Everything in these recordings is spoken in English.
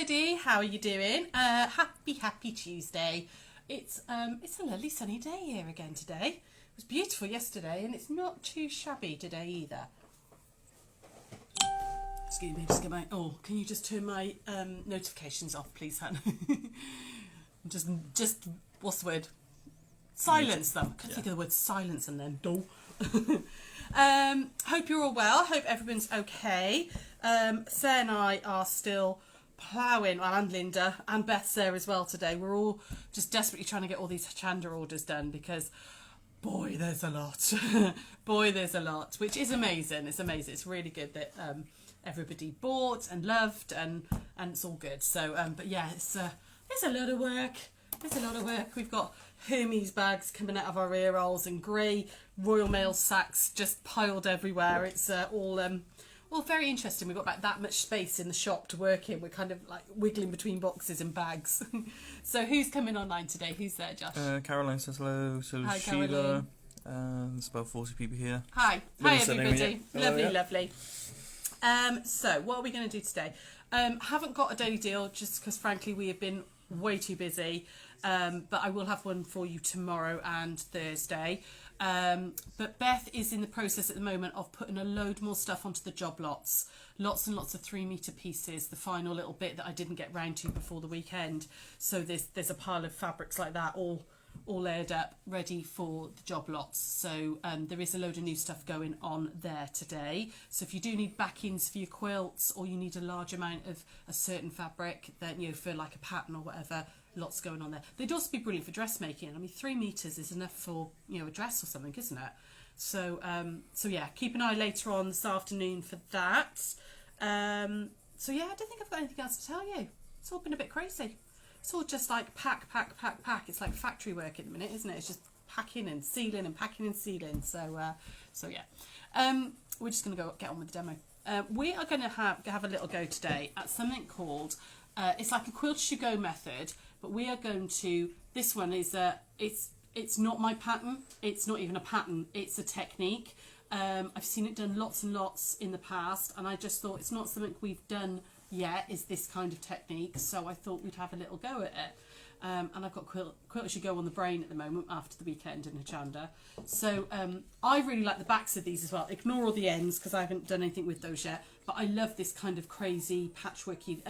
everybody, how are you doing? Happy Tuesday. It's a lovely sunny day here again today. It was beautiful yesterday and it's not too shabby today either. Excuse me, just get my, can you just turn my notifications off please, hon? just what's the word? Silence them. I can't think of the word silence and then dull. Hope you're all well. Hope everyone's okay. Sarah and I are still ploughing, well, and Linda and Beth's there as well today. We're all just desperately trying to get all these Chanda orders done because boy there's a lot. Boy there's a lot, which is amazing. It's amazing. It's really good that everybody bought and loved and it's all good. So but yeah, it's a lot of work. There's a lot of work. We've got Hermes bags coming out of our ear holes and grey Royal Mail sacks just piled everywhere. It's all very interesting. We've got about that much space in the shop to work in. We're kind of like wiggling between boxes and bags. So who's coming online today? Who's there, Josh? Caroline says hello. So hi, Sheila. Caroline. There's about 40 people here. Hi. Hi everybody. Lovely, yeah. lovely. So what are we going to do today? Haven't got a daily deal just because frankly we have been way too busy. But I will have one for you tomorrow and Thursday. But Beth is in the process at the moment of putting a load more stuff onto the job lots. Lots and lots of 3-metre pieces, the final little bit that I didn't get round to before the weekend. So there's a pile of fabrics like that all layered up, ready for the job lots. So there is a load of new stuff going on there today. So if you do need backings for your quilts or you need a large amount of a certain fabric, then for like a pattern or whatever, lots going on there. They'd also be brilliant for dressmaking. I mean, 3 meters is enough for a dress or something, isn't it? So so yeah, keep an eye later on this afternoon for that. So yeah, I don't think I've got anything else to tell you. It's all been a bit crazy. It's all just like pack. It's like factory work at the minute, isn't it? It's just packing and sealing and packing and sealing. So so yeah, we're just gonna get on with the demo. We are gonna have a little go today at something called it's like a quilt as you go method. But we are going to, this one is, it's not my pattern, it's not even a pattern, it's a technique. I've seen it done lots and lots in the past, and I just thought it's not something we've done yet, is this kind of technique, so I thought we'd have a little go at it. And I've got quilt as you go on the brain at the moment after the weekend in Chanda. So I really like the backs of these as well. Ignore all the ends because I haven't done anything with those yet, but I love this kind of crazy patchworky,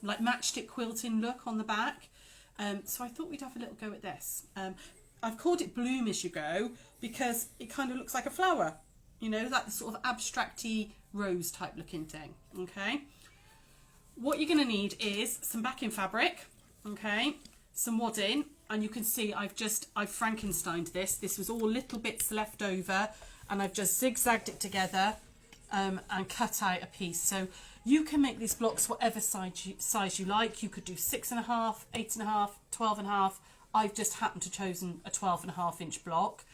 like matchstick quilting look on the back. So I thought we'd have a little go at this. I've called it Bloom As You Go because it kind of looks like a flower, like the sort of abstracty rose type looking thing, okay? What you're going to need is some backing fabric, okay, some wadding, and you can see I've Frankensteined this. This was all little bits left over, and I've just zigzagged it together and cut out a piece. So you can make these blocks whatever size you like. You could do 6.5, 8.5, 12.5. I've just happened to chosen a 12.5 inch block.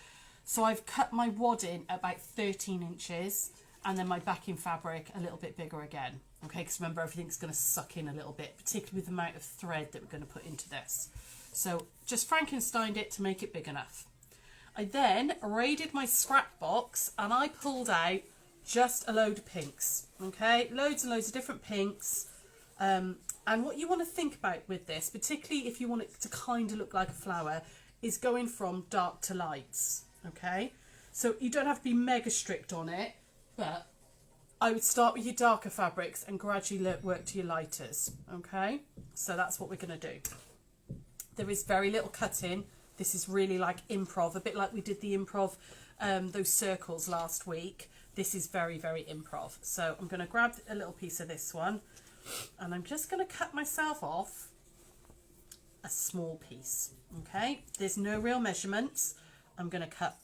So I've cut my wadding at about 13 inches and then my backing fabric a little bit bigger again. Okay, because remember everything's going to suck in a little bit, particularly with the amount of thread that we're going to put into this. So just Frankensteined it to make it big enough. I then raided my scrap box and I pulled out just a load of pinks, okay, loads and loads of different pinks, and what you want to think about with this, particularly if you want it to kind of look like a flower, is going from dark to lights, okay? So you don't have to be mega strict on it, but I would start with your darker fabrics and gradually work to your lighters, okay? So that's what we're going to do. There is very little cutting. This is really like improv, a bit like we did the improv, those circles last week. This is very, very improv. So I'm going to grab a little piece of this one and I'm just going to cut myself off a small piece. Okay, there's no real measurements. I'm going to cut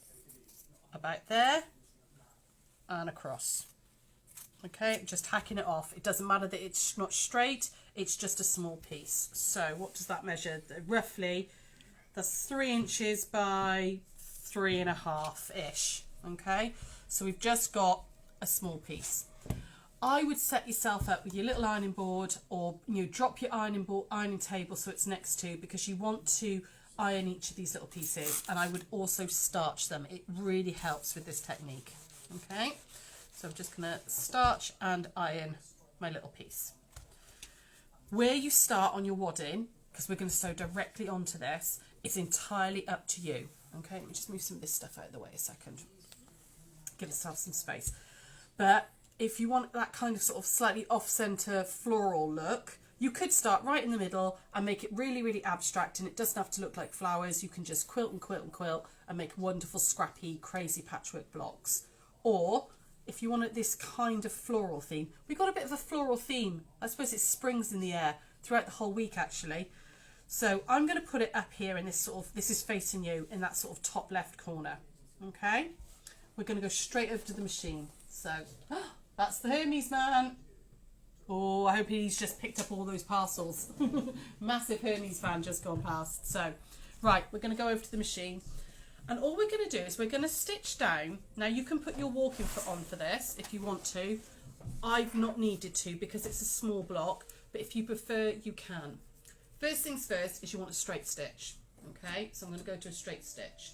about there and across. Okay, just hacking it off. It doesn't matter that it's not straight, it's just a small piece. So what does that measure? Roughly, that's 3 inches by 3.5-ish. Okay. So we've just got a small piece. I would set yourself up with your little ironing board or drop your ironing table so it's next to, because you want to iron each of these little pieces, and I would also starch them. It really helps with this technique. Okay, so I'm just going to starch and iron my little piece. Where you start on your wadding, because we're going to sew directly onto this, it's entirely up to you. Okay, let me just move some of this stuff out of the way a second. Give yourself some space. But if you want that kind of sort of slightly off-centre floral look, you could start right in the middle and make it really, really abstract, and it doesn't have to look like flowers. You can just quilt and quilt and quilt and make wonderful, scrappy, crazy patchwork blocks. Or if you wanted this kind of floral theme, we've got a bit of a floral theme. I suppose it springs in the air throughout the whole week, actually. So I'm going to put it up here in this sort of, this is facing you, in that sort of top left corner. Okay? We're going to go straight over to the machine. So, that's the Hermes man. Oh, I hope he's just picked up all those parcels. Massive Hermes fan just gone past. So, right, we're going to go over to the machine. And all we're going to do is we're going to stitch down. Now, you can put your walking foot on for this if you want to. I've not needed to because it's a small block. But if you prefer, you can. First things first is you want a straight stitch. Okay, so I'm going to go to a straight stitch.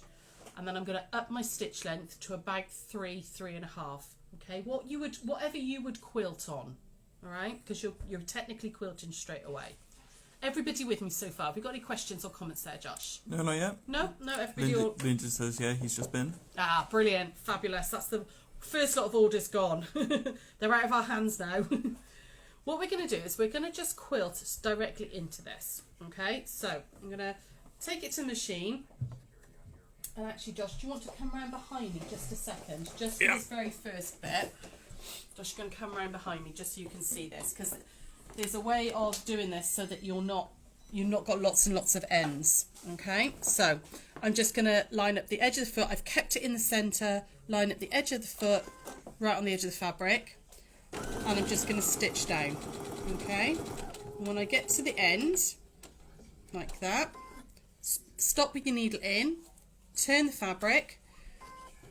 And then I'm going to up my stitch length to about 3.5. Okay, whatever you would quilt on. All right, because you're technically quilting straight away. Everybody with me so far? Have we got any questions or comments there, Josh? No, not yet. No, everybody. Linda says, yeah, he's just been. Ah, brilliant, fabulous. That's the first lot of orders gone. They're out of our hands now. What we're going to do is we're going to just quilt directly into this. Okay, so I'm going to take it to the machine. And actually, Josh, do you want to come around behind me just a second? Just for this very first bit. Josh, you're going to come around behind me just so you can see this, because there's a way of doing this so that you've not got lots and lots of ends. Okay, so I'm just going to line up the edge of the foot. I've kept it in the centre, line up the edge of the foot, right on the edge of the fabric, and I'm just going to stitch down. Okay, and when I get to the end, like that, stop with your needle in, turn the fabric.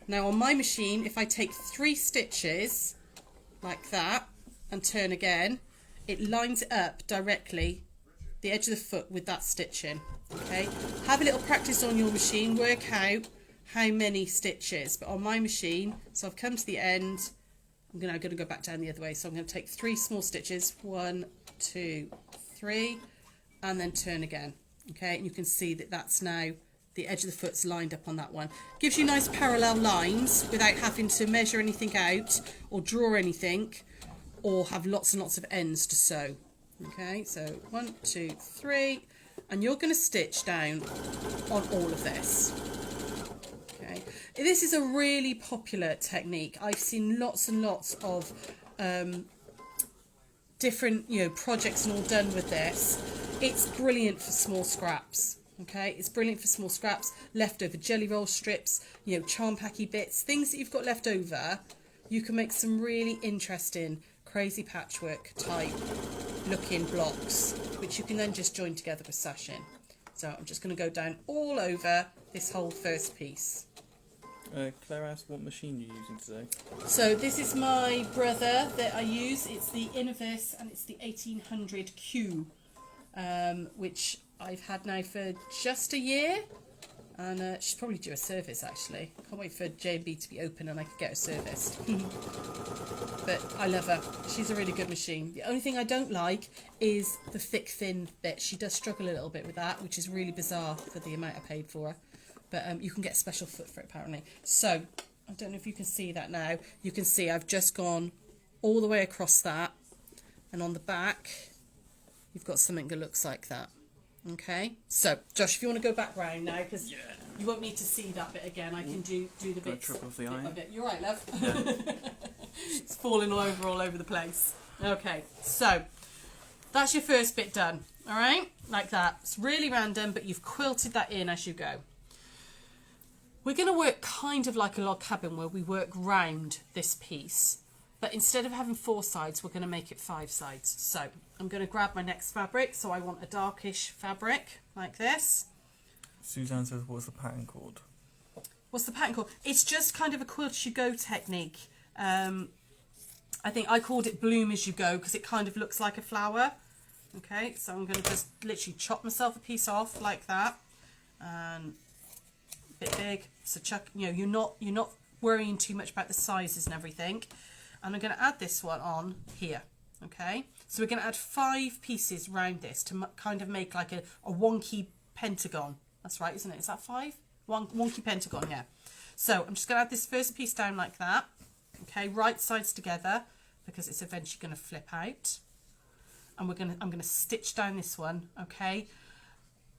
Now on my machine, if I take 3 stitches like that and turn again, it lines it up directly the edge of the foot with that stitching. Okay, have a little practice on your machine, work out how many stitches. But on my machine, so I've come to the end, I'm going to go back down the other way. So I'm going to take 3 small stitches, 1, 2, 3, and then turn again. Okay, and you can see that that's now the edge of the foot's lined up on that one. Gives you nice parallel lines without having to measure anything out or draw anything or have lots and lots of ends to sew. Okay, so 1, 2, 3, and you're going to stitch down on all of this. Okay, this is a really popular technique. I've seen lots and lots of different projects and all done with this. It's brilliant for small scraps. Okay, it's brilliant for small scraps, leftover jelly roll strips, charm packy bits, things that you've got left over. You can make some really interesting, crazy patchwork type looking blocks, which you can then just join together with sashing. So I'm just going to go down all over this whole first piece. Claire asked what machine you're using today. So this is my brother that I use. It's the Innovis and it's the 1800Q, which I've had now for just a year, and she's probably due a service actually. Can't wait for J&B to be open and I can get her serviced. But I love her. She's a really good machine. The only thing I don't like is the thick, thin bit. She does struggle a little bit with that, which is really bizarre for the amount I paid for her. But you can get a special foot for it apparently. So I don't know if you can see that now. You can see I've just gone all the way across that, and on the back you've got something that looks like that. Okay, so Josh, if you want to go back round now, because you won't need to see that bit again. I can do the bits. Trip off the iron. You're right, love. Yeah. It's falling all over the place. Okay, so that's your first bit done. All right, like that. It's really random, but you've quilted that in as you go. We're going to work kind of like a log cabin where we work round this piece. But instead of having 4 sides, we're going to make it 5 sides. So I'm going to grab my next fabric. So I want a darkish fabric like this. Suzanne says, what's the pattern called? What's the pattern called? It's just kind of a quilt as you go technique. I think I called it bloom as you go because it kind of looks like a flower. Okay, so I'm going to just literally chop myself a piece off like that. And a bit big. So chuck, you're not worrying too much about the sizes and everything. And I'm going to add this one on here, okay? So we're going to add 5 pieces round this to kind of make like a wonky pentagon. That's right, isn't it? Is that 5? Wonky pentagon, yeah. So I'm just going to add this first piece down like that. Okay, right sides together because it's eventually going to flip out. And I'm going to stitch down this one, okay?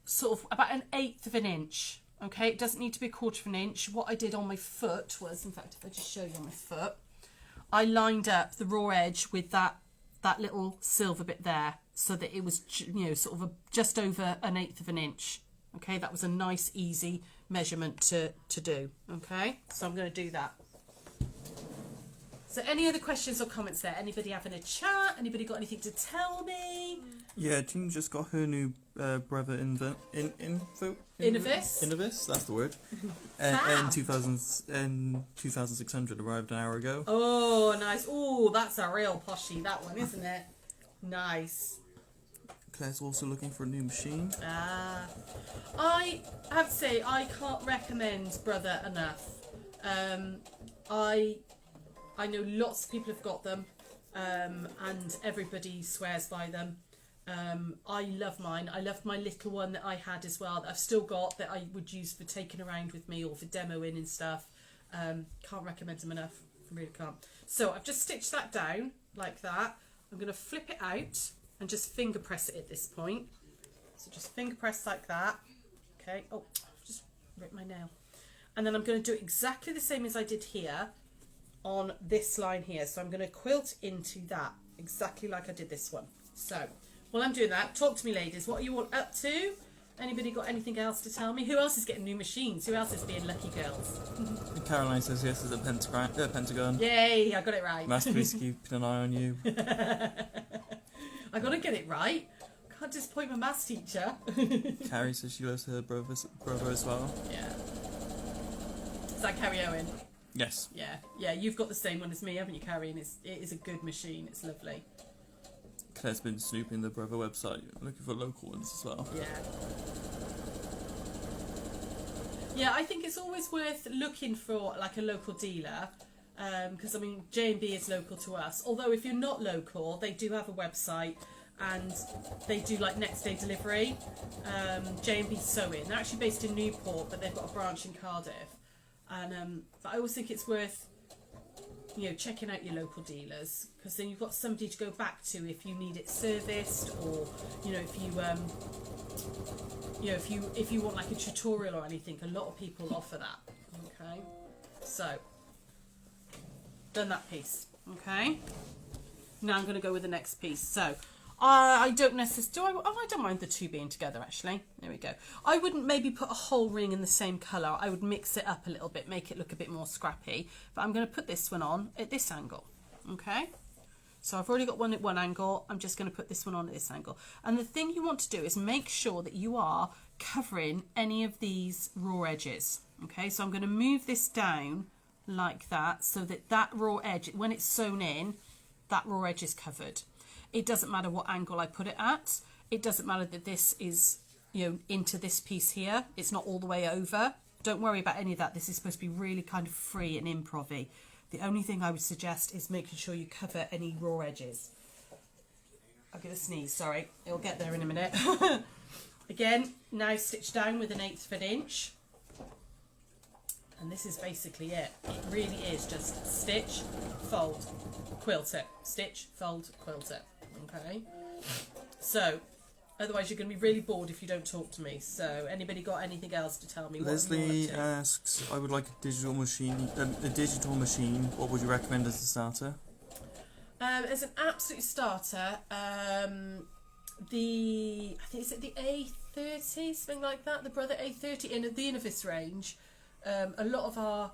Sort of about 1/8 of an inch. Okay, it doesn't need to be 1/4 of an inch. What I did on my foot was, in fact, if I just show you on my foot, I lined up the raw edge with that little silver bit there so that it was, you know, sort of just over 1/8 of an inch. Okay, that was a nice, easy measurement to do. Okay, so I'm going to do that. So any other questions or comments there? Anybody having a chat? Anybody got anything to tell me? Yeah, Jean just got her new brother Innovis, that's the word. And 2600 arrived an hour ago. Oh, nice. Oh, that's a real poshy, that one, isn't it? Nice. Claire's also looking for a new machine. I have to say, I can't recommend Brother enough. I know lots of people have got them, and everybody swears by them. I love mine. I love my little one that I had as well, that I've still got, that I would use for taking around with me or for demoing and stuff. Can't recommend them enough. I really can't. So I've just stitched that down like that. I'm going to flip it out and just finger press it at this point. So just finger press like that. Okay. Oh, I've just ripped my nail. And then I'm going to do exactly the same as I did here on this line here. So I'm going to quilt into that exactly like I did this one. So while I'm doing that, talk to me, ladies. What are you all up to? Anybody got anything else to tell me? Who else is getting new machines? Who else is being lucky girls? Caroline says yes, there's a pentagon. Yay, I got it right. Masterpiece keeping an eye on you. I got to get it right. Can't disappoint my maths teacher. Carrie says she loves her brother as well. Yeah. Is that Carrie Owen? Yes. Yeah. Yeah, you've got the same one as me, haven't you, Carrie? And it is a good machine. It's lovely. Claire's been snooping the brother website, looking for local ones as well. Yeah. Yeah, I think it's always worth looking for like a local dealer, because I mean J&B is local to us. Although if you're not local, they do have a website and they do like next day delivery. J&B Sewing. They're actually based in Newport, but they've got a branch in Cardiff. And but I always think it's worth, you know, checking out your local dealers, because then you've got somebody to go back to if you need it serviced, or you know, if you want like a tutorial or anything. A lot of people offer that. Okay, so done that piece. Okay, now I'm going to go with the next piece. So I don't necessarily I don't mind the two being together, actually. There we go. I wouldn't maybe put a whole ring in the same colour. I would mix it up a little bit, make it look a bit more scrappy. But I'm going to put this one on at this angle. Okay, so I've already got one at one angle. I'm just going to put this one on at this angle. And the thing you want to do is make sure that you are covering any of these raw edges. Okay, so I'm going to move this down like that, so that that raw edge, when it's sewn in, that raw edge is covered. It doesn't matter what angle I put it at. It doesn't matter that this is, you know, into this piece here. It's not all the way over. Don't worry about any of that. This is supposed to be really kind of free and improv-y. The only thing I would suggest is making sure you cover any raw edges. I'm going to sneeze, sorry. It'll get there in a minute. Again, now stitch down with 1/8 of an inch. And this is basically it. It really is just stitch, fold, quilt it. Stitch, fold, quilt it. Okay? So, otherwise you're going to be really bored if you don't talk to me. So, anybody got anything else to tell me? Leslie asks, I would like a digital machine. What would you recommend as a starter? As an absolute starter, I think it's at the A30, something like that, the Brother A30 in the Untitled range. A lot of our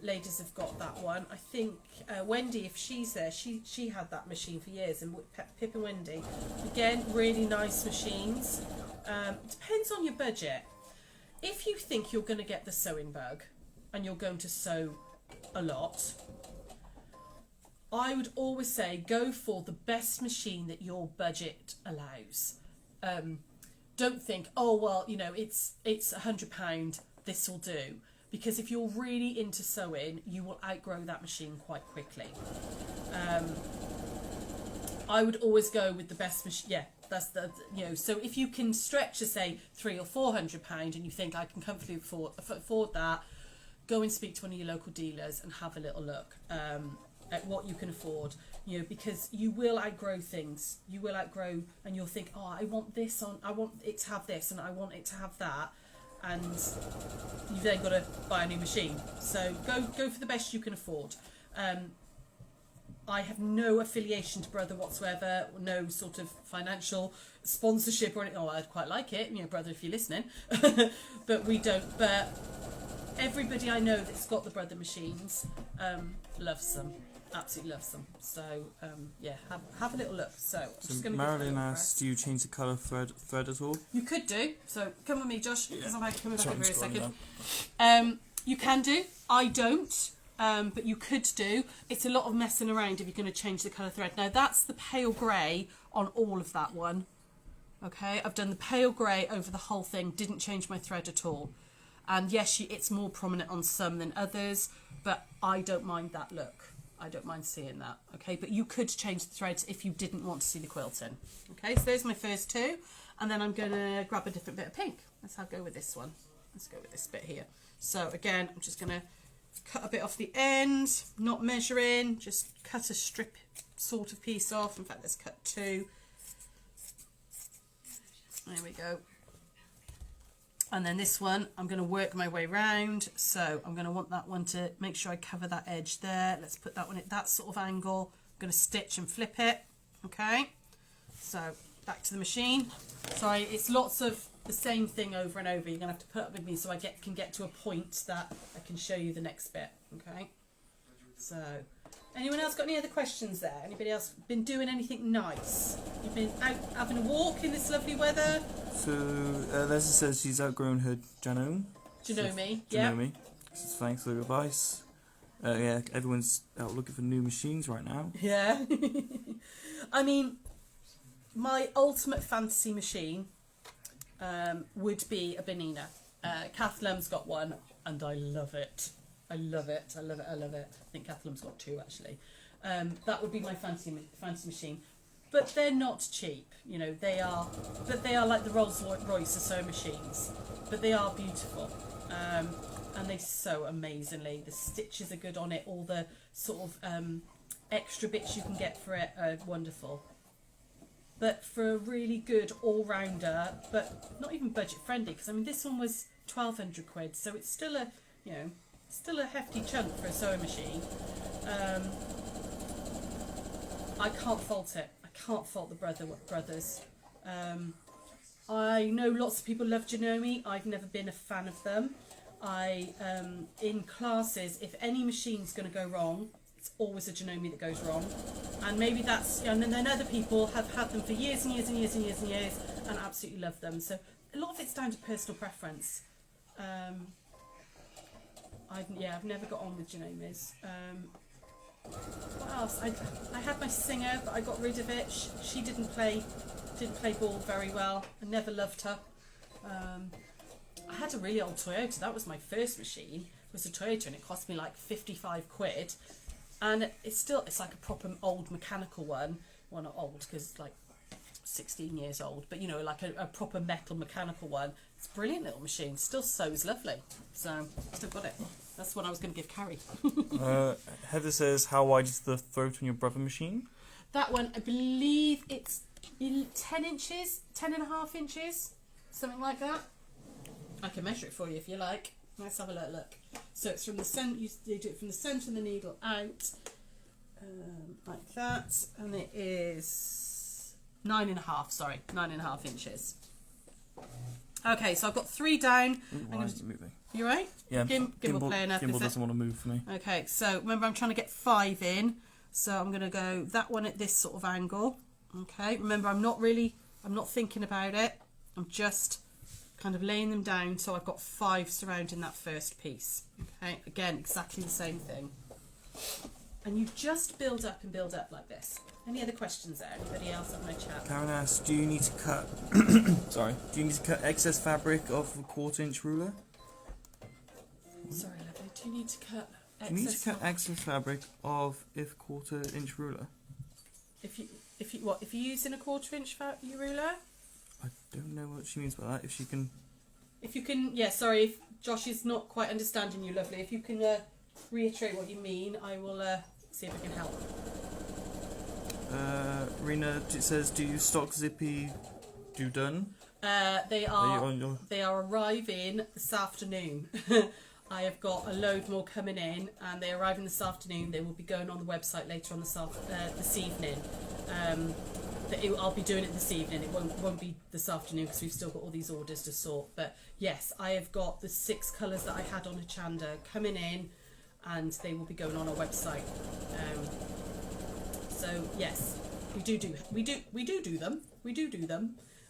ladies have got that one. I think Wendy, if she's there, she had that machine for years, and Pip and Wendy, again, really nice machines. Depends on your budget. If you think you're going to get the sewing bug and you're going to sew a lot, I would always say go for the best machine that your budget allows. Don't think, oh well, you know, it's £100, this will do. Because if you're really into sewing, you will outgrow that machine quite quickly. I would always go with the best machine. Yeah, that's the, you know, so if you can stretch to say £300 or £400 and you think I can comfortably afford that, go and speak to one of your local dealers and have a little look at what you can afford. You know, because you will outgrow things. You will outgrow, and you'll think, oh, I want this on, I want it to have this, and I want it to have that, and you've then got to buy a new machine. So go for the best you can afford. I have no affiliation to Brother whatsoever, no sort of financial sponsorship or anything. Oh, I'd quite like it, you know, Brother, if you're listening. But we don't. But everybody I know that's got the Brother machines loves them. Absolutely loves them. So yeah, have a little look. So I'm just going to Marilyn asked, do you change the colour thread at all? You could do. So come with me, Josh, because I'm coming back Sorry, over I'm a scrolling second. You can do. I don't. But you could do. It's a lot of messing around if you're going to change the colour thread. Now that's the pale grey on all of that one. Okay, I've done the pale grey over the whole thing. Didn't change my thread at all. And yes, it's more prominent on some than others, but I don't mind that look. I don't mind seeing that. Okay, but you could change the threads if you didn't want to see the quilting. Okay, so there's my first two, and then I'm going to grab a different bit of pink. Let's go with this one. Let's go with this bit here. So again, I'm just going to cut a bit off the end, not measuring, just cut a strip sort of piece off. In fact, let's cut two. There we go. And then this one, I'm going to work my way round. So I'm going to want that one to make sure I cover that edge there. Let's put that one at that sort of angle. I'm going to stitch and flip it. Okay. So back to the machine. Sorry, it's lots of the same thing over and over. You're going to have to put up with me so I can get to a point that I can show you the next bit. Okay. So anyone else got any other questions there? Anybody else been doing anything nice? You've been out having a walk in this lovely weather? So Leslie says she's outgrown her Janome. Janome, yeah. Janome. Says thanks for the advice. Yeah, everyone's out looking for new machines right now. Yeah. I mean, my ultimate fantasy machine would be a Benina. Kath Lum's got one and I love it. I love it. I love it. I love it. I think Kath Lum's got two actually. That would be my fancy machine. But they're not cheap, you know. They are like the Rolls Royce of sewing machines, but they are beautiful, and they sew amazingly. The stitches are good on it. All the sort of extra bits you can get for it are wonderful. But for a really good all-rounder, but not even budget friendly, because I mean this one was £1,200, so it's still a, you know, still a hefty chunk for a sewing machine. I can't fault it. Can't fault the brothers. I know lots of people love Janome. I've never been a fan of them. In classes, if any machine's going to go wrong, it's always a Janome that goes wrong. And maybe that's, and then other people have had them for years and years and years and years and years and absolutely love them. So a lot of it's down to personal preference. I've never got on with Janomes. What else? I had my Singer, but I got rid of it. She didn't play ball very well. I never loved her. I had a really old Toyota. That was my first machine. It was a Toyota, and it cost me like £55. And it's like a proper old mechanical one. Well, not old because it's like 16 years old, but you know, like a proper metal mechanical one. It's a brilliant little machine. Still sews lovely. So still got it. That's what I was going to give Carrie. Heather says, how wide is the throat on your Brother machine? That one, I believe it's 10 inches, 10.5 inches, something like that. I can measure it for you if you like. Let's have a little look. So it's from the centre, you do it from the centre of the needle out, like that, and it is 9.5 inches. Okay, so I've got 3 down. Why is it moving? You right? Yeah. Gimbal playing up. Gimbal doesn't want to move for me. Okay, so remember I'm trying to get 5 in, so I'm going to go that one at this sort of angle. Okay, remember I'm not thinking about it. I'm just kind of laying them down so I've got 5 surrounding that first piece. Okay, again, exactly the same thing. And you just build up and build up like this. Any other questions there? Anybody else on my chat? Karen asks, do you need to cut sorry, do you need to cut excess fabric off a 1/4-inch ruler? Sorry, lovely. Do you need to cut excess? Do you need to cut excess fabric of a 1/4-inch ruler? If If you're using a 1/4 inch ruler? I don't know what she means by that. If she can... If you can, yeah, sorry, if Josh is not quite understanding you, lovely. If you can reiterate what you mean, I will see if I can help. Rena says, do you stock Zippy do done? They are arriving this afternoon. I have got a load more coming in, and they're arriving this afternoon. They will be going on the website later on this evening. I'll be doing it this evening. It won't be this afternoon because we've still got all these orders to sort. But yes, I have got the 6 colours that I had on Hochanda coming in, and they will be going on our website. So yes, we do do them,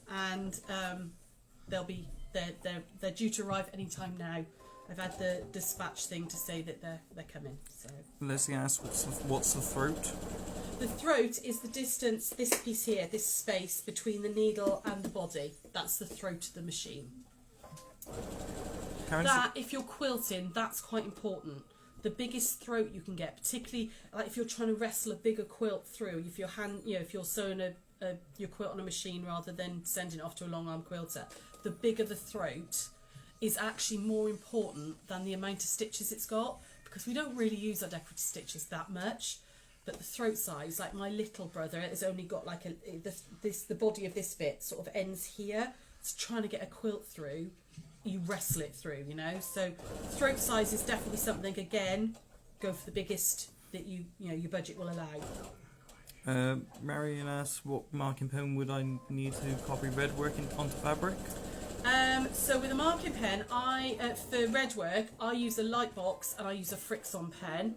and they're due to arrive any time now. I've had the dispatch thing to say that they're coming. So Leslie asks, what's the throat? the throat is the distance, this piece here, this space between the needle and the body. That's the throat of the machine. That, if you're quilting, that's quite important. The biggest throat you can get, particularly like if you're trying to wrestle a bigger quilt through, if you're sewing your quilt on a machine rather than sending it off to a long arm quilter, the bigger the throat is actually more important than the amount of stitches it's got, because we don't really use our decorative stitches that much. But the throat size, like my little brother, has only got like the body of this bit sort of ends here. So trying to get a quilt through, you wrestle it through, you know. So throat size is definitely something. Again, go for the biggest that your budget will allow. Marion asks, what marking pen would I need to copy red work onto fabric? So with a marking pen, for red work, I use a Lightbox and I use a Frixon pen.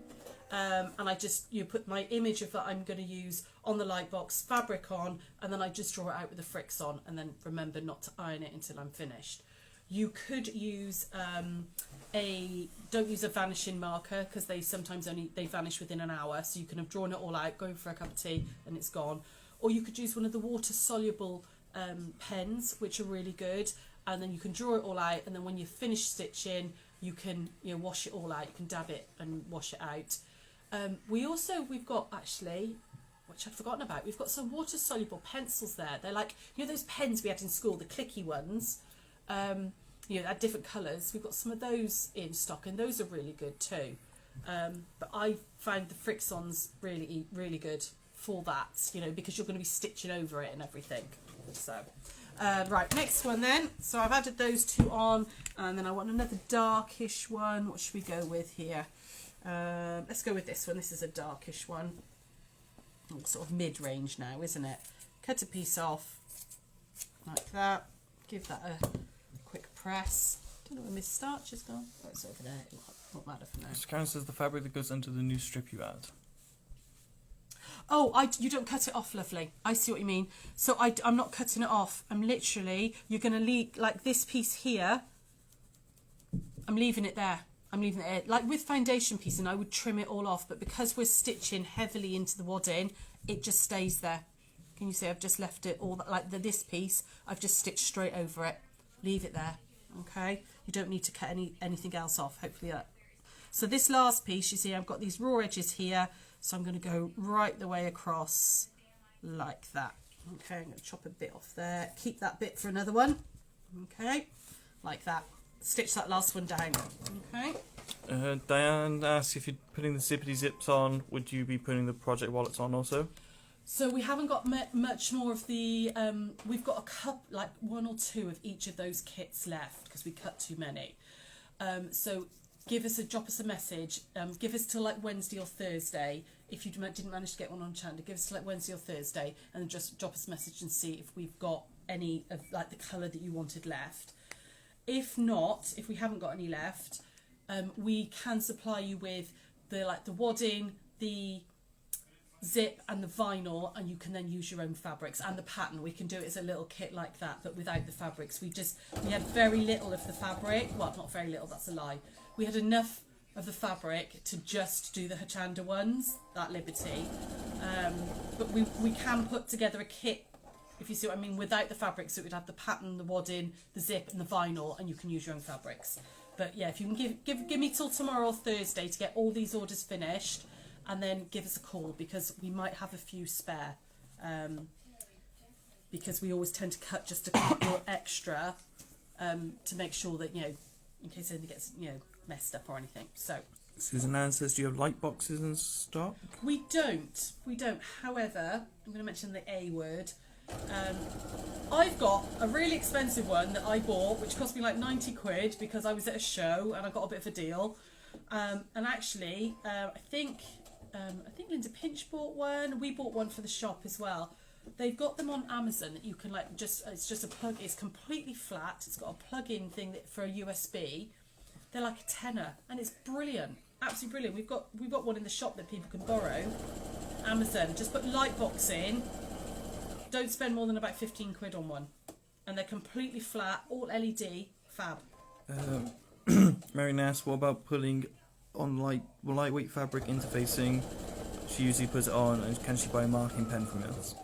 And I just put my image of that I'm going to use on the Lightbox, fabric on, and then I just draw it out with a Frixon, and then remember not to iron it until I'm finished. You could use don't use a vanishing marker, because they sometimes they vanish within an hour, so you can have drawn it all out, go for a cup of tea, and it's gone. Or you could use one of the water soluble pens, which are really good, and then you can draw it all out, and then when you finish stitching, you can wash it all out. You can dab it and wash it out. We've got actually, which I'd forgotten about, we've got some water soluble pencils there. They're like, those pens we had in school, the clicky ones, at different colours. We've got some of those in stock, and those are really good too. But I found the Frixons really, really good for that, because you're going to be stitching over it and everything. So, right, next one then. So I've added those 2 on, and then I want another darkish one. What should we go with here? Let's go with this one. This is a darkish one. Sort of mid-range now, isn't it? Cut a piece off like that. Give that a quick press. Don't know where my starch has gone. Oh, it's over there. It won't matter for now. Karen says the fabric that goes into the new strip you add. Oh, you don't cut it off, lovely. I see what you mean. So I'm not cutting it off. I'm literally, you're going to leave, like this piece here, I'm leaving it there. I'm leaving it there. Like with foundation piecing, I would trim it all off, but because we're stitching heavily into the wadding, it just stays there. Can you see I've just left it all, like this piece, I've just stitched straight over it. Leave it there, okay? You don't need to cut anything else off, hopefully that. So this last piece, you see I've got these raw edges here, so I'm going to go right the way across like that. Okay, I'm going to chop a bit off there. Keep that bit for another one. Okay, like that. Stitch that last one down. Okay. Diane asks if you're putting the zippity zips on, would you be putting the project wallets on also? So we haven't got much more of the, we've got a couple, like 1 or 2 of each of those kits left because we cut too many. So drop us a message, give us till like Wednesday or Thursday. If you didn't manage to get one on Chanda, give us till like Wednesday or Thursday, and then just drop us a message and see if we've got any of like the colour that you wanted left. If not, if we haven't got any left, we can supply you with the wadding, the zip and the vinyl, and you can then use your own fabrics and the pattern. We can do it as a little kit like that, but without the fabrics. We had very little of the fabric. Well, not very little, that's a lie. We had enough of the fabric to just do the Hochanda ones, that Liberty. But we can put together a kit, if you see what I mean, without the fabrics. So it would have the pattern, the wadding, the zip and the vinyl, and you can use your own fabrics. But yeah, if you can give me till tomorrow or Thursday to get all these orders finished, and then give us a call, because we might have a few spare. because we always tend to cut just a couple extra to make sure that, in case anything gets, messed up or anything. So Susan Ann says, do you have light boxes in stock? we don't. However, I'm going to mention the A word. I've got a really expensive one that I bought, which cost me like 90 quid because I was at a show and I got a bit of a deal. And actually, I think Linda Pinch bought one. We bought one for the shop as well. They've got them on Amazon that you can it's just a plug. It's completely flat. It's got a plug-in thing for a USB. They're like a tenner, and it's brilliant, absolutely brilliant. We've got one in the shop that people can borrow. Amazon. Just put light box in. Don't spend more than about 15 quid on one, and they're completely flat, all LED, fab. Mary Nass, what about putting on lightweight fabric interfacing? She usually puts it on, and can she buy a marking pen from us?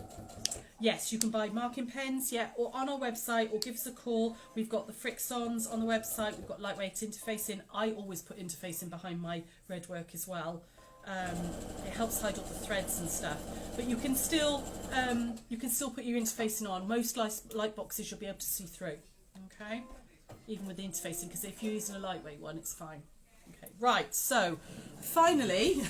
Yes, you can buy marking pens, or on our website, or give us a call. We've got the Frixons on the website. We've got lightweight interfacing. I always put interfacing behind my red work as well. It helps hide all the threads and stuff. But you can still put your interfacing on. Most light boxes you'll be able to see through. Okay, even with the interfacing, because if you're using a lightweight one, it's fine. Okay, right. So finally,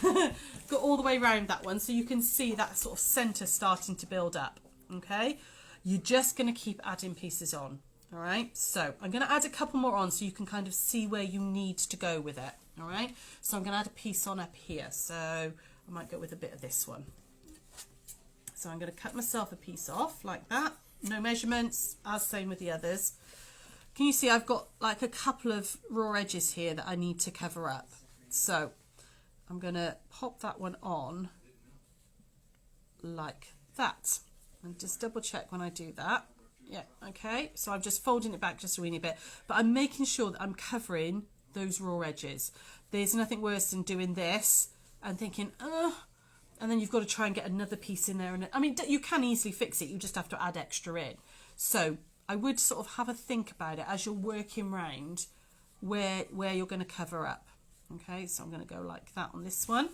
got all the way around that one, so you can see that sort of centre starting to build up. Okay, you're just going to keep adding pieces on. All right, so I'm going to add a couple more on so you can kind of see where you need to go with it. All right, so I'm going to add a piece on up here, so I might go with a bit of this one. So I'm going to cut myself a piece off like that, no measurements, as same with the others. Can you see I've got like a couple of raw edges here that I need to cover up, so I'm going to pop that one on like that. And just double check when I do that. Yeah, okay. So I'm just folding it back just a weeny bit, but I'm making sure that I'm covering those raw edges. There's nothing worse than doing this and thinking, and then you've got to try and get another piece in there. And I mean, you can easily fix it. You just have to add extra in. So I would sort of have a think about it as you're working round where you're going to cover up. Okay, so I'm going to go like that on this one.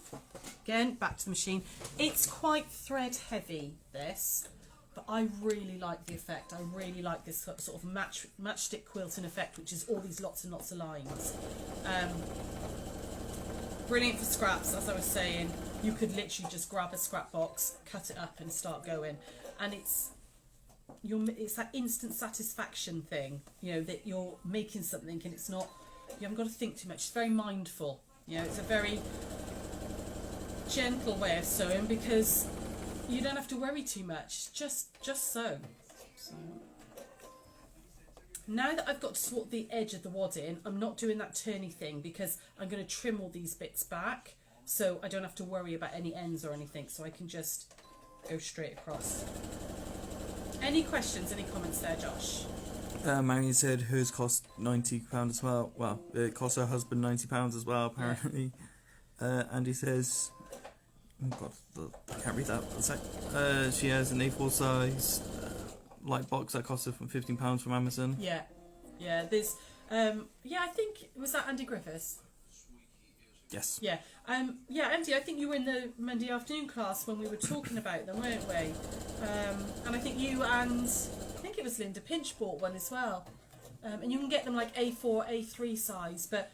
Again, back to the machine. It's quite thread heavy, this. But I really like the effect. I really like this sort of matchstick quilting effect, which is all these lots and lots of lines. Brilliant for scraps, as I was saying. You could literally just grab a scrap box, cut it up and start going. And it's that instant satisfaction thing, that you're making something and it's not, you haven't got to think too much. It's very mindful. It's a very gentle way of sewing because you don't have to worry too much. Just sew. So now that I've got to swap the edge of the wad in, I'm not doing that turny thing because I'm going to trim all these bits back, so I don't have to worry about any ends or anything. So I can just go straight across. Any questions? Any comments there, Josh? Marion said hers cost £90 as well. Well, it cost her husband £90 as well, apparently. Yeah. Andy says, oh God, I can't read that. One sec. She has an A4 size light box that cost her from £15 from Amazon. Yeah. There's, I think, was that Andy Griffiths? Yes. Yeah. Andy, I think you were in the Monday afternoon class when we were talking about them, weren't we? And I think you and I think it was Linda Pinch bought one as well. And you can get them like A4, A3 size, but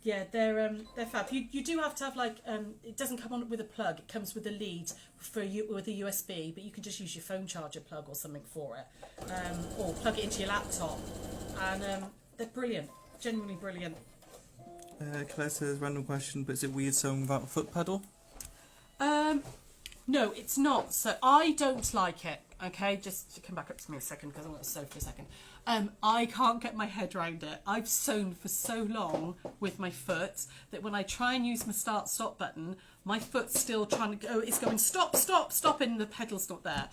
yeah, they're fab. You do have to have like it doesn't come on with a plug. It comes with a lead with a USB, but you can just use your phone charger plug or something for it, or plug it into your laptop. And they're brilliant, genuinely brilliant. Claire says, random question, but is it weird sewing without a foot pedal? No, it's not. So I don't like it. Okay, just come back up to me a second because I want to sew for a second. I can't get my head around it. I've sewn for so long with my foot that when I try and use my start-stop button, my foot's still trying to go. It's going stop, stop, stop, and the pedal's not there.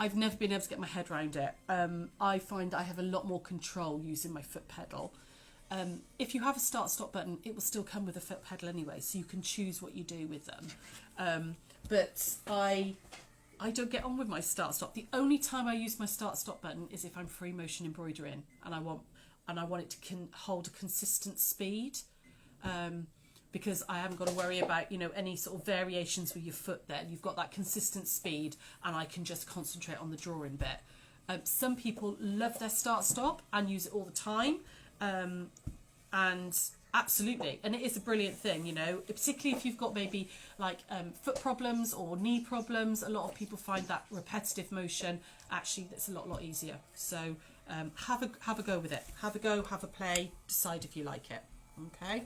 I've never been able to get my head around it. I find I have a lot more control using my foot pedal. If you have a start-stop button, it will still come with a foot pedal anyway, so you can choose what you do with them. But I don't get on with my start-stop. The only time I use my start-stop button is if I'm free motion embroidering and I want it to hold a consistent speed. because I haven't got to worry about, you know, any sort of variations with your foot then. You've got that consistent speed and I can just concentrate on the drawing bit. Some people love their start-stop and use it all the time. And absolutely, and it is a brilliant thing, you know, particularly if you've got maybe like foot problems or knee problems. A lot of people find that repetitive motion actually that's a lot easier. So have a go with it. Have a go, have a play, decide if you like it. Okay.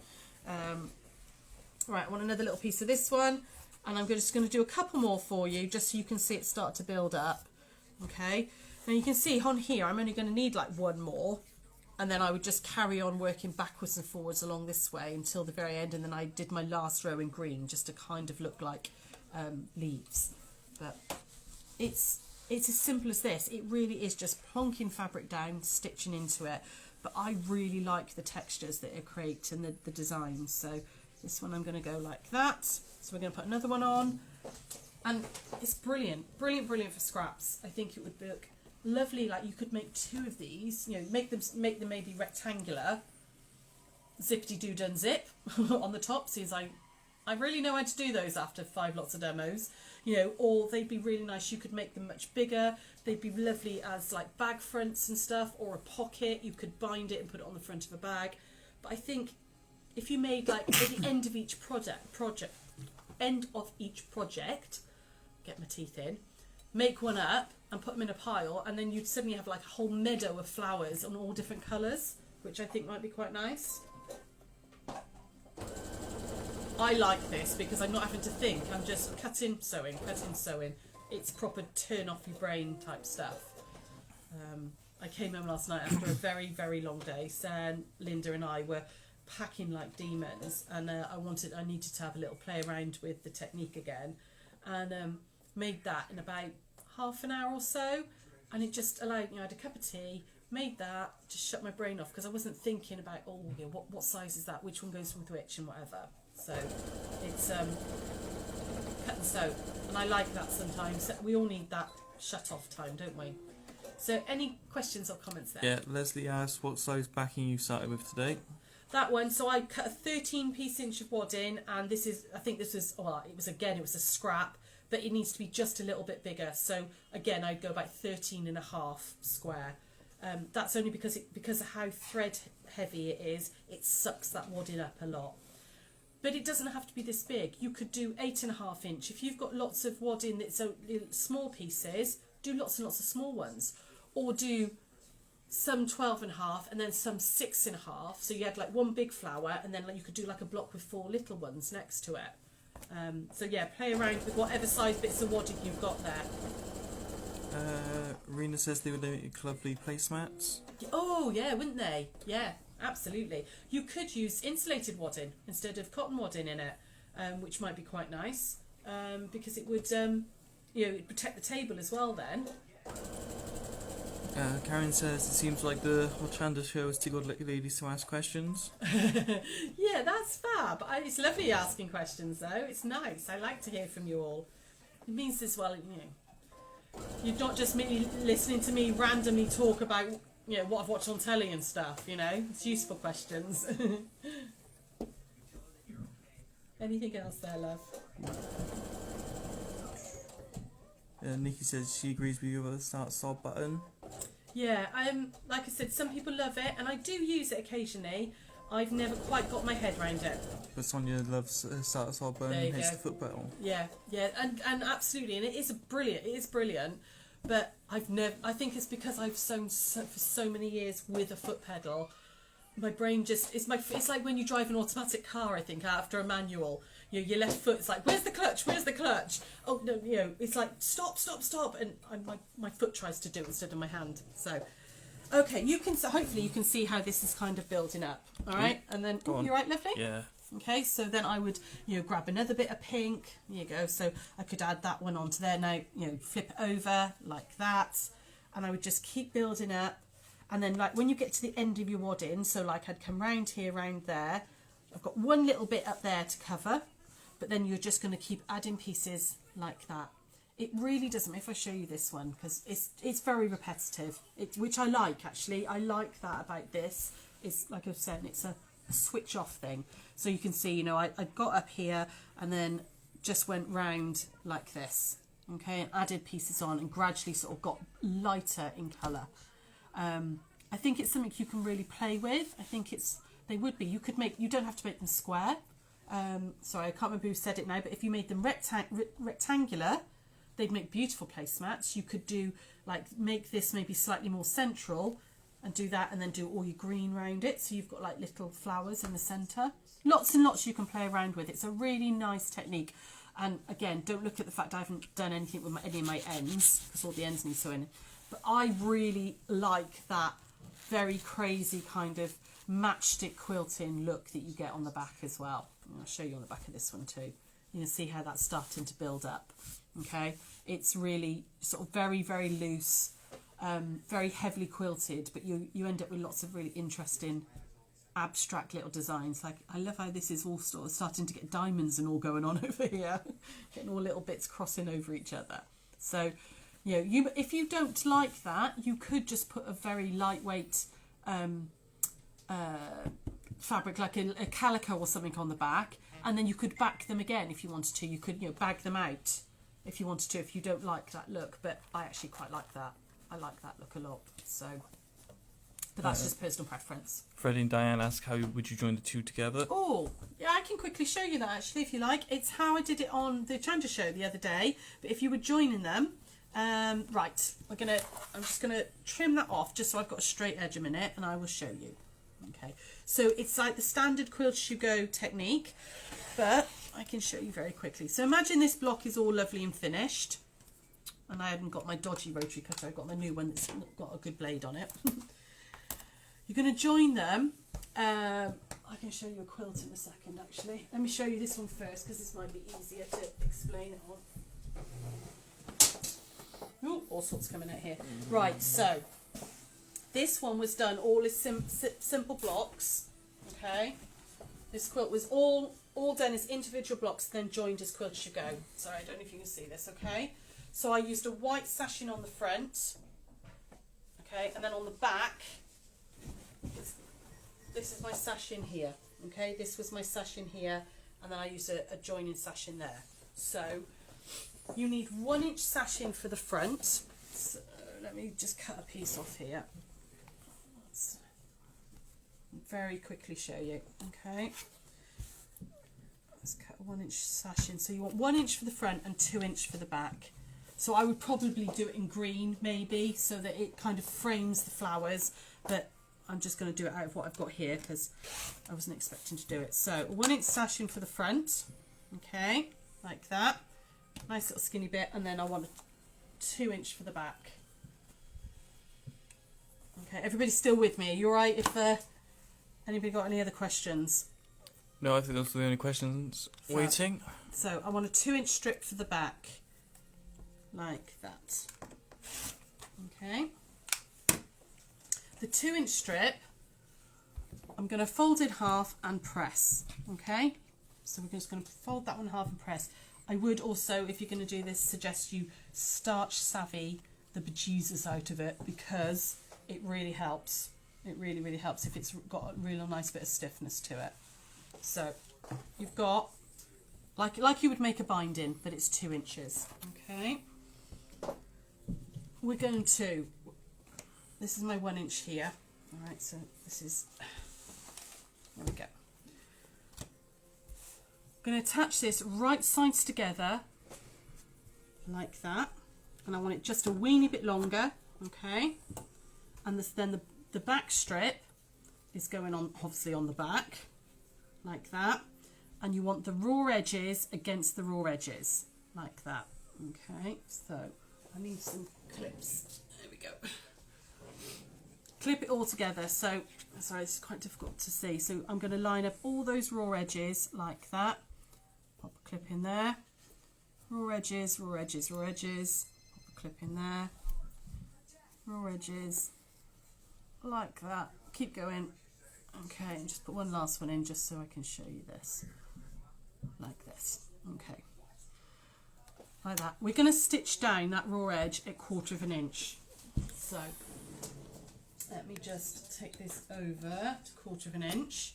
Right, I want another little piece of this one, and I'm just going to do a couple more for you just so you can see it start to build up. Okay, now you can see on here I'm only going to need like one more, and then I would just carry on working backwards and forwards along this way until the very end, and then I did my last row in green just to kind of look like leaves. But it's as simple as this. It really is just plonking fabric down, stitching into it. But I really like the textures that it creates and the designs. So this one I'm going to go like that. So we're going to put another one on. And it's brilliant. Brilliant for scraps. I think it would look lovely. Like you could make two of these. You know, make them maybe rectangular. Zippity-doo done zip on the top. Since I really know how to do those after 5 lots of demos. You know, or they'd be really nice. You could make them much bigger. They'd be lovely as like bag fronts and stuff, or a pocket. You could bind it and put it on the front of a bag. But I think if you made like at the end of each project, get my teeth in, make one up and put them in a pile, and then you'd suddenly have like a whole meadow of flowers on all different colours, which I think might be quite nice. I like this because I'm not having to think. I'm just cutting, sewing. It's proper turn off your brain type stuff. I came home last night after a very long day. Sarah, Linda and I were packing like demons, and I needed to have a little play around with the technique again, and made that in about half an hour or so, and it just allowed me. I had a cup of tea, made that, just shut my brain off because I wasn't thinking about what size is that, which one goes with which and whatever. So it's cut and sew, and I like that sometimes. We all need that shut off time, don't we? So any questions or comments there? Yeah, Leslie asked what size backing you started with today. That one, so I cut a 13-piece inch of wadding, and this is, I think this was, well, it was a scrap, but it needs to be just a little bit bigger. So again, I'd go about 13.5 square. That's only because of how thread heavy it is. It sucks that wadding up a lot. But it doesn't have to be this big. You could do 8.5 inch. If you've got lots of wadding that's so small pieces, do lots and lots of small ones, or do some 12.5 and then some 6.5. So you had like one big flower, and then like you could do like a block with 4 little ones next to it. So yeah, play around with whatever size bits of wadding you've got there. Rena says they would make lovely placemats. Oh yeah, wouldn't they? Yeah, absolutely. You could use insulated wadding instead of cotton wadding in it, which might be quite nice, because it would it'd protect the table as well then. Karen says it seems like the Hochanda show is too good ladies to ask questions. Yeah, that's fab. It's lovely asking questions though. It's nice. I like to hear from you all. It means as well, you're not just me listening to me randomly talk about what I've watched on telly and stuff. It's useful questions. Anything else there, love? Nikki says she agrees with you about the start button. Yeah, like I said, some people love it, and I do use it occasionally. I've never quite got my head around it. But Sonia loves start button and hates the foot pedal. Yeah, and absolutely, and it is brilliant. But I think it's because I've sewn for so many years with a foot pedal. My brain it's like when you drive an automatic car. I think after a manual, your left foot is like, where's the clutch? Oh no, it's like stop, and my foot tries to do it instead of my hand. So, okay, hopefully you can see how this is kind of building up. All right, and then you right, lovely. Yeah. Okay, so then I would grab another bit of pink. There you go. So I could add that one onto there. Now flip it over like that, and I would just keep building up. And then like when you get to the end of your wadding, so like I'd come round here, round there. I've got one little bit up there to cover, but then you're just going to keep adding pieces like that. It really doesn't. If I show you this one, because it's very repetitive, which I like actually. I like that about this. It's like I was saying, it's a a switch off thing. So you can see, you know, I got up here and then just went round like this, okay, and added pieces on and gradually sort of got lighter in colour. I think it's something you can really play with. I think they would be. You could make, you don't have to make them square. Sorry, I can't remember who said it now, but if you made them rectangular, they'd make beautiful placemats. You could do, like, make this maybe slightly more central and do that, and then do all your green around it. So you've got like little flowers in the centre. Lots and lots you can play around with. It's a really nice technique. And again, don't look at the fact I haven't done anything with any of my ends, because all the ends need sewing. But I really like that very crazy kind of matchstick quilting look that you get on the back as well. I'll show you on the back of this one too. You can see how that's starting to build up. Okay, it's really sort of very, very loose, very heavily quilted, but you end up with lots of really interesting abstract little designs. Like, I love how this is all sort of starting to get diamonds and all going on over here, getting all little bits crossing over each other. So, you know, if you don't like that, you could just put a very lightweight fabric, like a calico or something on the back, and then you could back them again if you wanted to. You could, you know, bag them out if you wanted to, if you don't like that look. But I actually quite like that. I like that look a lot. So, but that's just personal preference. Freddie and Diane ask, how would you join the two together? Oh, yeah, I can quickly show you that actually if you like. It's how I did it on the Chandra show the other day. But if you were joining them, right, I'm just gonna trim that off just so I've got a straight edge a minute, and I will show you. Okay, so it's like the standard quilt as you go technique, but I can show you very quickly. So imagine this block is all lovely and finished, and I hadn't got my dodgy rotary cutter. I've got my new one that's got a good blade on it. You're going to join them. I can show you a quilt in a second actually. Let me show you this one first because this might be easier to explain it on. Ooh, all sorts coming out here. Right, so this one was done all as simple blocks. Okay, this quilt was all done as individual blocks, then joined as quilt as you go. Sorry, I don't know if you can see this. Okay, so I used a white sashing on the front. Okay, and then on the back, this is my sash in here. Okay, this was my sash in here, and then I used a joining sash in there. So you need 1 inch sash in for the front. So let me just cut a piece off here. Let's very quickly show you. Okay, let's cut a 1 inch sash in. So you want 1 inch for the front and 2 inch for the back. So I would probably do it in green maybe, so that it kind of frames the flowers, but I'm just going to do it out of what I've got here because I wasn't expecting to do it. So 1 inch sash in for the front, okay, like that, nice little skinny bit, and then I want a 2 inch for the back. Okay, everybody's still with me? Are you alright if anybody got any other questions? No, I think those are the only questions waiting. So I want a 2 inch strip for the back, like that. Okay. The 2 inch strip, I'm going to fold in half and press. Okay, so we're just going to fold that one in half and press. I would also, if you're going to do this, suggest you starch savvy the bejesus out of it, because it really helps. It really, really helps if it's got a real nice bit of stiffness to it. So you've got, like you would make a binding, but it's 2 inches. Okay, we're going to, this is my 1 inch here. All right, so this is, there we go. I'm going to attach this right sides together like that, and I want it just a weeny bit longer. Okay, and then the back strip is going on, obviously, on the back like that, and you want the raw edges against the raw edges like that. Okay, so I need some clips. There we go. Clip it all together. So, sorry, it's quite difficult to see. So I'm going to line up all those raw edges like that. Pop a clip in there. Raw edges, raw edges, raw edges. Pop a clip in there. Raw edges, like that. Keep going. Okay, and just put one last one in just so I can show you this. Like this. Okay. Like that. We're going to stitch down that raw edge at 1/4 inch. So let me just take this over to 1/4 inch.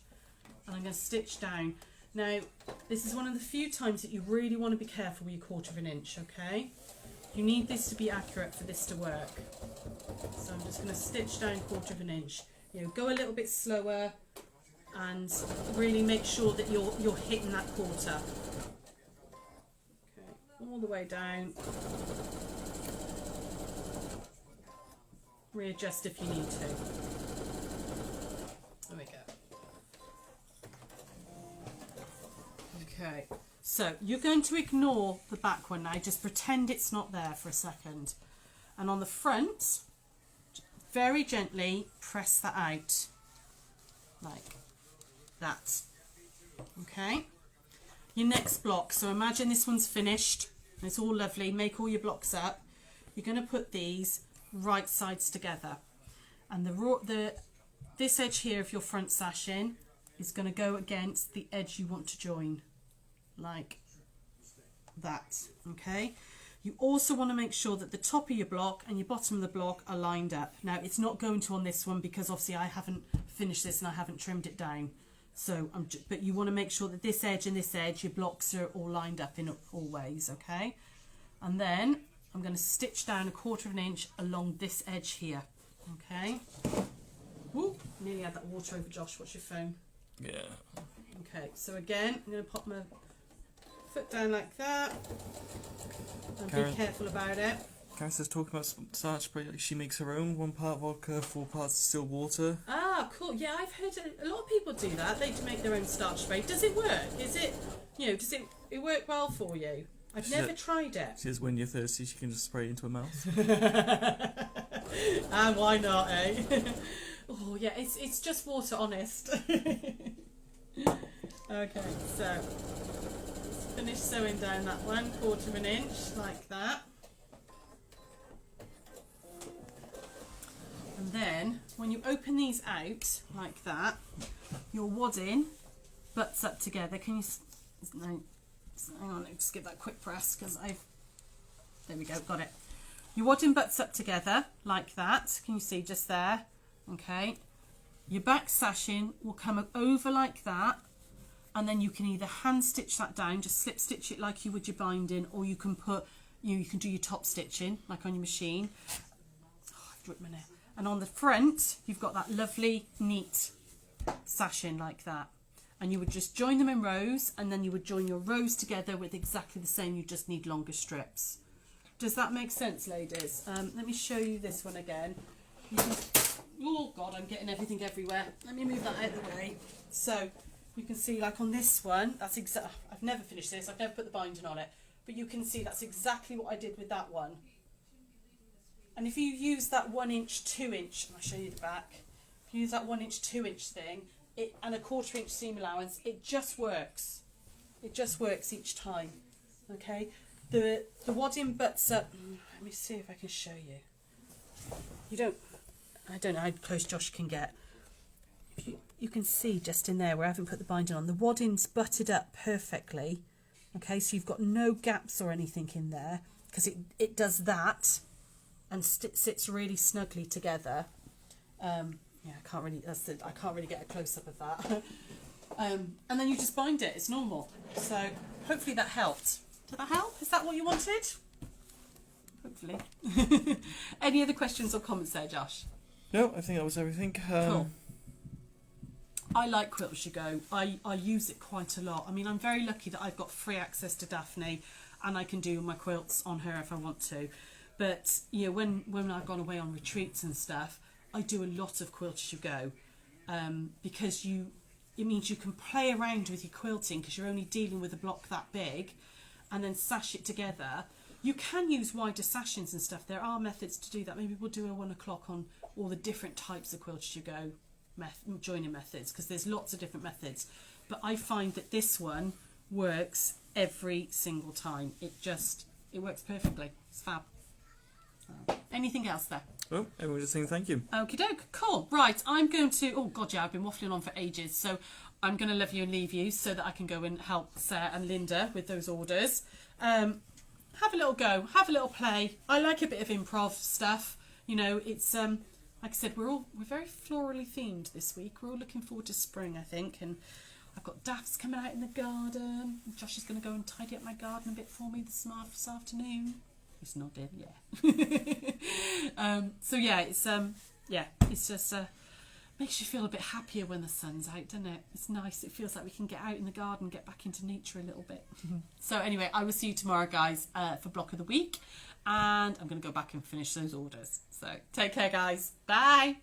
and I'm going to stitch down. Now, this is one of the few times that you really want to be careful with your 1/4 of an inch, okay? You need this to be accurate for this to work. So I'm just going to stitch down 1/4 of an inch. You know, go a little bit slower and really make sure that you're hitting that 1/4. Okay, all the way down. Readjust if you need to. There we go. Okay, so you're going to ignore the back one now. Just pretend it's not there for a second. And on the front, very gently press that out like that. Okay, your next block. So imagine this one's finished. It's all lovely. Make all your blocks up. You're going to put these right sides together. And this edge here of your front sash in is going to go against the edge you want to join. Like that, okay? You also want to make sure that the top of your block and your bottom of the block are lined up. Now, it's not going to on this one because obviously I haven't finished this and I haven't trimmed it down. So, but you want to make sure that this edge and this edge, your blocks are all lined up in all ways, okay? And then I'm going to stitch down 1/4 of an inch along this edge here, okay? Woo, nearly had that water over Josh. What's your phone? Yeah. Okay, so again, I'm going to pop my foot down like that and Karen, be careful about it. Karen says talking about starch spray, she makes her own, 1 part vodka, 4 parts distilled water. Ah, cool. Yeah, I've heard a lot of people do that. They make their own starch spray. Does it work? Is it, you know, does it work well for you? I've never tried it. She says when you're thirsty, she can just spray it into her mouth. And why not, eh? Oh, yeah, it's just water, honest. Okay, so finish sewing down that 1/4 of an inch like that. And then when you open these out like that, your wadding butts up together. Can you? No, hang on, let me just give that a quick press because there we go, got it. Your wadding butts up together like that. Can you see just there? Okay. Your back sashing will come over like that, and then you can either hand stitch that down, just slip stitch it like you would your binding, or you can put you can do your top stitching like on your machine. Oh, I've ripped my nail. And on the front, you've got that lovely, neat sashing like that. And you would just join them in rows, and then you would join your rows together with exactly the same. You just need longer strips. Does that make sense, ladies? Let me show you this one again. Oh, God, I'm getting everything everywhere. Let me move that out of the way. So you can see, like on this one, that's I've never finished this. I've never put the binding on it. But you can see that's exactly what I did with that one. And if you use that 1 inch, 2 inch, I'll show you the back. If you use that 1 inch, 2 inch thing, and a 1/4 inch seam allowance, it just works. It just works each time. Okay? The wadding butts up. Let me see if I can show you. I don't know how close Josh can get. You can see just in there where I haven't put the binding on, the wadding's butted up perfectly. Okay, so you've got no gaps or anything in there because it does that and sits really snugly together. Yeah, I can't really get a close up of that. And then you just bind it. It's normal. So hopefully that helped. Did that help? Is that what you wanted? Hopefully. Any other questions or comments there, Josh? No, I think that was everything. Cool. I like Quilt As You Go. I use it quite a lot. I mean, I'm very lucky that I've got free access to Daphne, and I can do my quilts on her if I want to. But you know, when I've gone away on retreats and stuff, I do a lot of Quilt As You Go, because it means you can play around with your quilting because you're only dealing with a block that big, and then sash it together. You can use wider sashings and stuff. There are methods to do that. Maybe we'll do a 1 o'clock on all the different types of Quilt As You Go joining methods, because there's lots of different methods. But I find that this one works every single time. It works perfectly. It's fab. Anything else there? Oh, everyone just saying thank you. Okie doke, cool. Right, I'm going to, oh God, yeah, I've been waffling on for ages, so I'm going to love you and leave you so that I can go and help Sarah and Linda with those orders. Have a little go, have a little play. I like a bit of improv stuff, you know, it's, I like I said, we're very florally themed this week. We're all looking forward to spring, I think, and I've got daffs coming out in the garden. Josh is going to go and tidy up my garden a bit for me this afternoon. He's nodding, yeah. So yeah, it's just makes you feel a bit happier when the sun's out, doesn't it? It's nice. It feels like we can get out in the garden, get back into nature a little bit. So anyway, I will see you tomorrow, guys, for block of the week, and I'm going to go back and finish those orders. So take care, guys. Bye.